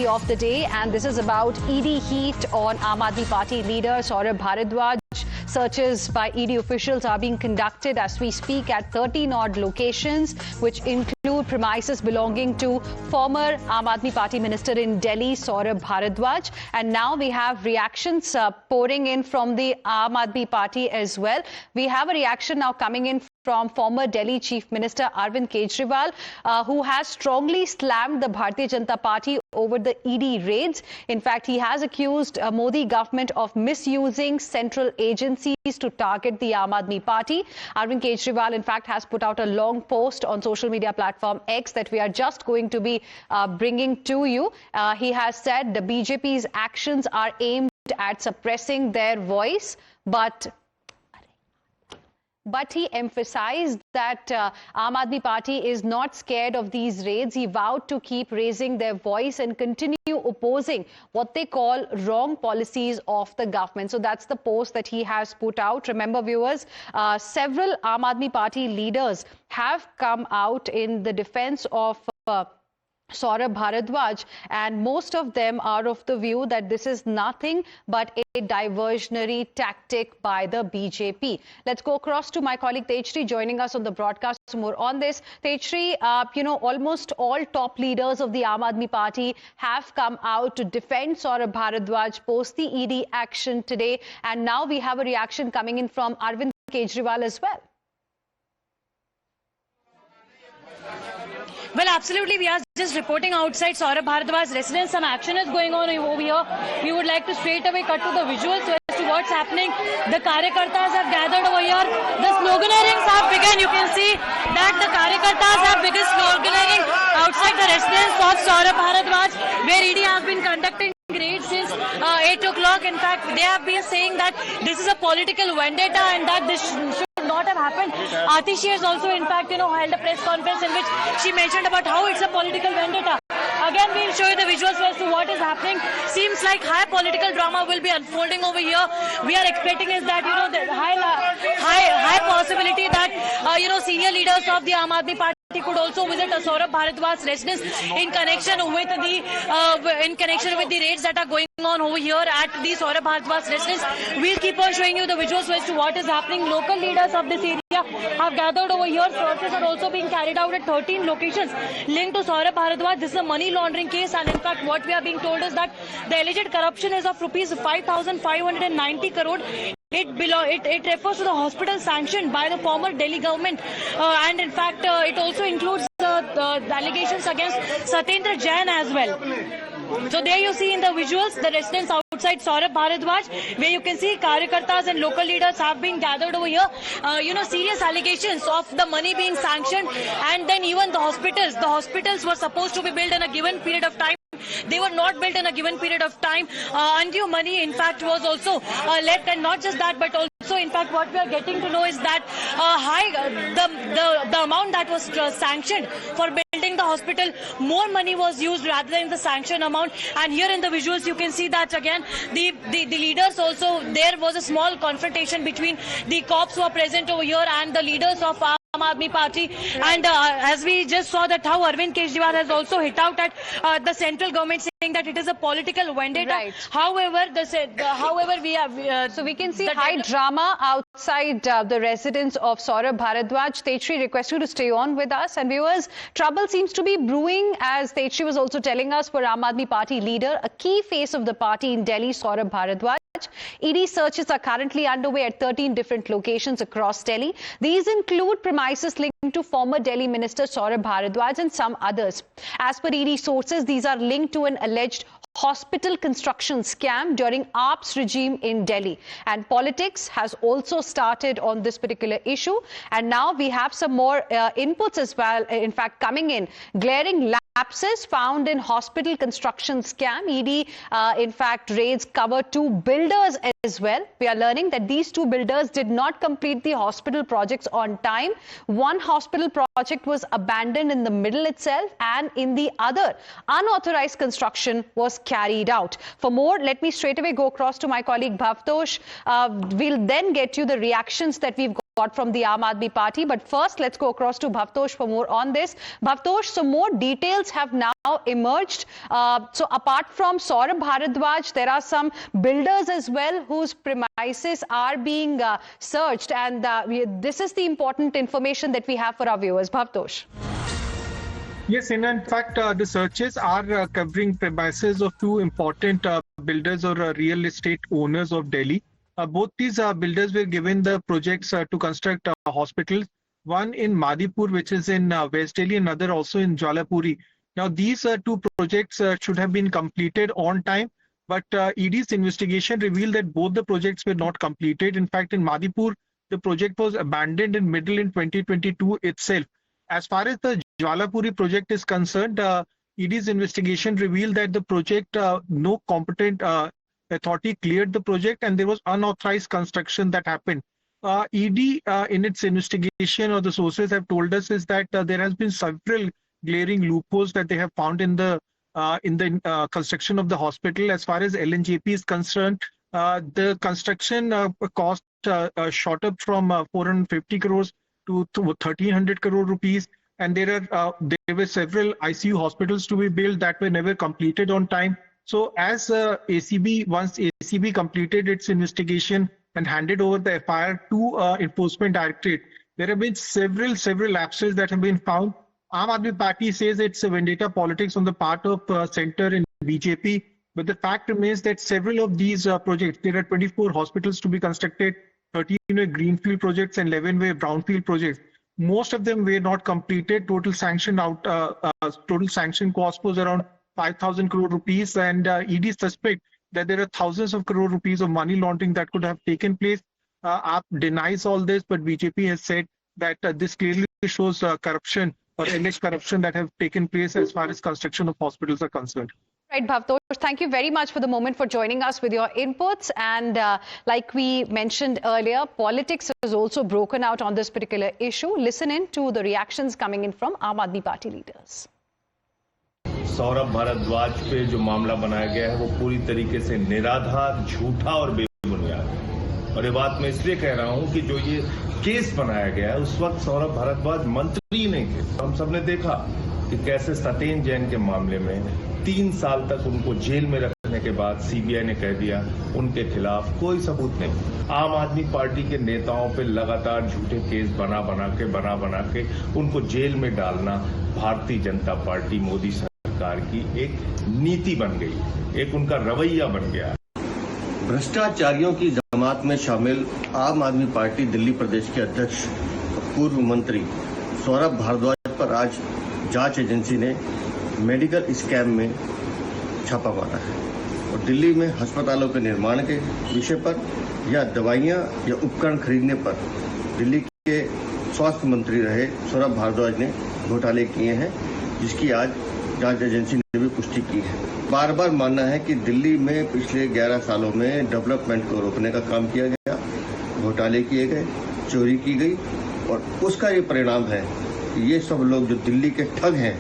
story of the day, and this is about ED heat on Aam Aadmi Party leader Saurabh Bharadwaj. Searches by ED officials are being conducted as we speak at 13-odd locations, which include premises belonging to former Aam Aadmi Party minister in Delhi, Saurabh Bharadwaj. And now we have reactions pouring in from the Aam Aadmi Party as well. We have a reaction now coming in from former Delhi Chief Minister Arvind Kejriwal, who has strongly slammed the Bharatiya Janata Party over the ED raids. In fact, he has accused Modi government of misusing central agencies to target the Aam Aadmi Party. Arvind Kejriwal, in fact, has put out a long post on social media platform X that we are just going to be bringing to you. He has said the BJP's actions are aimed at suppressing their voice, but he emphasized that Aam Aadmi Party is not scared of these raids. He vowed to keep raising their voice and continue opposing what they call wrong policies of the government. So that's the post that he has put out. Remember, viewers, several Aam Aadmi Party leaders have come out in the defense of Saurabh Bharadwaj, and most of them are of the view that this is nothing but a diversionary tactic by the BJP. Let's go across to my colleague Tejshri joining us on the broadcast for more on this. Tejshri, almost all top leaders of the Aam Aadmi Party have come out to defend Saurabh Bharadwaj post the ED action today, and now we have a reaction coming in from Arvind Kejriwal as well. Well, absolutely. We are just reporting outside Saurabh Bharadwaj's residence. Some action is going on over here. We would like to straight away cut to the visuals as to what's happening. The Karyakartas have gathered over here. The sloganeerings have begun. You can see that the Karyakartas have begun sloganeering outside the residence of Saurabh Bharadwaj, where ED has been conducting raids since 8 o'clock. In fact, they have been saying that this is a political vendetta and that this should not have happened. Atishi has also, in fact, held a press conference in which she mentioned about how it's a political vendetta. Again, we'll show you the visuals as to what is happening. Seems like high political drama will be unfolding over here. We are expecting is that, the high possibility that, senior leaders of the Aam Aadmi Party could also visit Saurabh Bharadwaj's residence in connection with the raids that are going on over here at the Saurabh Bharadwaj's residence. We'll keep on showing you the visuals as to what is happening. Local leaders of this area have gathered over here. Searches are also being carried out at 13 locations linked to Saurabh Bharadwaj. This is a money laundering case, and in fact what we are being told is that the alleged corruption is of rupees 5,590 crore. It refers to the hospital sanctioned by the former Delhi government, and in fact it also includes the allegations against Satyendra Jain as well. So there you see in the visuals the residence outside Saurabh Bharadwaj, where you can see Karyakartas and local leaders have been gathered over here. Serious allegations of the money being sanctioned, and then even the hospitals were supposed to be built in a given period of time. They were not built in a given period of time. Undue money, in fact, was also left, and not just that, but also, in fact, what we are getting to know is that the amount that was sanctioned for building the hospital, more money was used rather than the sanctioned amount. And here in the visuals, you can see that again the leaders also. There was a small confrontation between the cops who are present over here and the leaders of Aam Aadmi Party, and as we just saw that how Arvind Kejriwal has also hit out at the central government, saying that it is a political vendetta. Right. However, we have so we can see high drama outside the residence of Saurabh Bharadwaj. Tejshri, request you to stay on with us. And viewers, trouble seems to be brewing, as Tejshri was also telling us, for Aam Aadmi Party leader, a key face of the party in Delhi, Saurabh Bharadwaj. ED searches are currently underway at 13 different locations across Delhi. These include premises linked to former Delhi Minister Saurabh Bharadwaj and some others. As per ED sources, these are linked to an alleged hospital construction scam during AAP's regime in Delhi. And politics has also started on this particular issue. And now we have some more inputs as well, in fact, coming in. Glaring lapses found in hospital construction scam. ED, in fact, raids cover 2 builders as well. We are learning that these 2 builders did not complete the hospital projects on time. One hospital project was abandoned in the middle itself, and in the other, unauthorized construction was carried out. For more, let me straight away go across to my colleague Bhavtosh. We'll then get you the reactions that we've got from the Aam Aadmi Party. But first, let's go across to Bhavtosh for more on this. Bhavtosh, so more details have now emerged. So apart from Saurabh Bharadwaj, there are some builders as well whose premises are being searched. And this is the important information that we have for our viewers. Bhavtosh. Yes, in fact, the searches are covering premises of two important builders or real estate owners of Delhi. Both these builders were given the projects to construct hospitals, one in Madipur, which is in West Delhi, and another also in Jwalapuri. Now, these two projects should have been completed on time, but ED's investigation revealed that both the projects were not completed. In fact, in Madipur, the project was abandoned in 2022 itself. As far as the Jwalapuri project is concerned, ED's investigation revealed that the project, no competent authority cleared the project and there was unauthorized construction that happened. ED in its investigation, or the sources have told us, is that there has been several glaring loopholes that they have found in the construction of the hospital. As far as LNJP is concerned, the construction cost shot up from 450 crores to 1300 crore rupees, and there were several ICU hospitals to be built that were never completed on time. So as once ACB completed its investigation and handed over the FIR to Enforcement Directorate, there have been several lapses that have been found. Aam Aadmi Party says it's a vendetta politics on the part of centre and BJP, but the fact remains that several of these projects, there are 24 hospitals to be constructed, 13 were greenfield projects and 11 were brownfield projects. Most of them were not completed. Total sanction cost was around 5,000 crore rupees, and ED suspect that there are thousands of crore rupees of money laundering that could have taken place. AAP denies all this, but BJP has said that this clearly shows corruption or alleged corruption that have taken place as far as construction of hospitals are concerned. Right, Bhavtosh, thank you very much for the moment for joining us with your inputs. And like we mentioned earlier, politics has also broken out on this particular issue. Listen in to the reactions coming in from Aam Aadmi Party leaders. Saurabh Bhardwaj पे जो मामला बनाया गया है वो पूरी तरीके से निराधार, झूठा और बेबुनियाद है। और ये बात मैं इसलिए कह रहा हूं कि जो ये केस बनाया गया है, उस वक्त सौरभ भारद्वाज मंत्री नहीं थे। हम सबने देखा कि कैसे सत्येंद्र जैन के मामले में 3 साल तक उनको जेल में रखने के बाद सीबीआई ने कह दिया उनके खिलाफ कोई सबूत नहीं। आम आदमी पार्टी के नेताओं पे लगातार झूठे केस बना बना के उनको जेल में डालना भारतीय जनता पार्टी, मोदी सरकार की एक नीति बन गई, एक उनका रवैया बन गया। भ्रष्टाचारियों की जमात में शामिल आम आदमी पार्टी दिल्ली प्रदेश के अध्यक्ष पूर्व मंत्री सौरभ भारद्वाज पर आज जांच एजेंसी ने मेडिकल स्कैम में छापा मारा है और दिल्ली में अस्पतालों के निर्माण के विषय पर या दवाइयां या उपकरण खरीदने पर दिल्ली के स्वास्थ्य मंत्री रहे सौरभ भारद्वाज ने घोटाले किए हैं, जिसकी आज जांच एजेंसी ने भी पुष्टि की है। बार बार मानना है कि दिल्ली में पिछले 11 सालों में डेवलपमेंट को रोकने का काम किया गया, घोटाले किए गए, चोरी की गई और उसका ये परिणाम है कि ये सब लोग जो दिल्ली के ठग हैं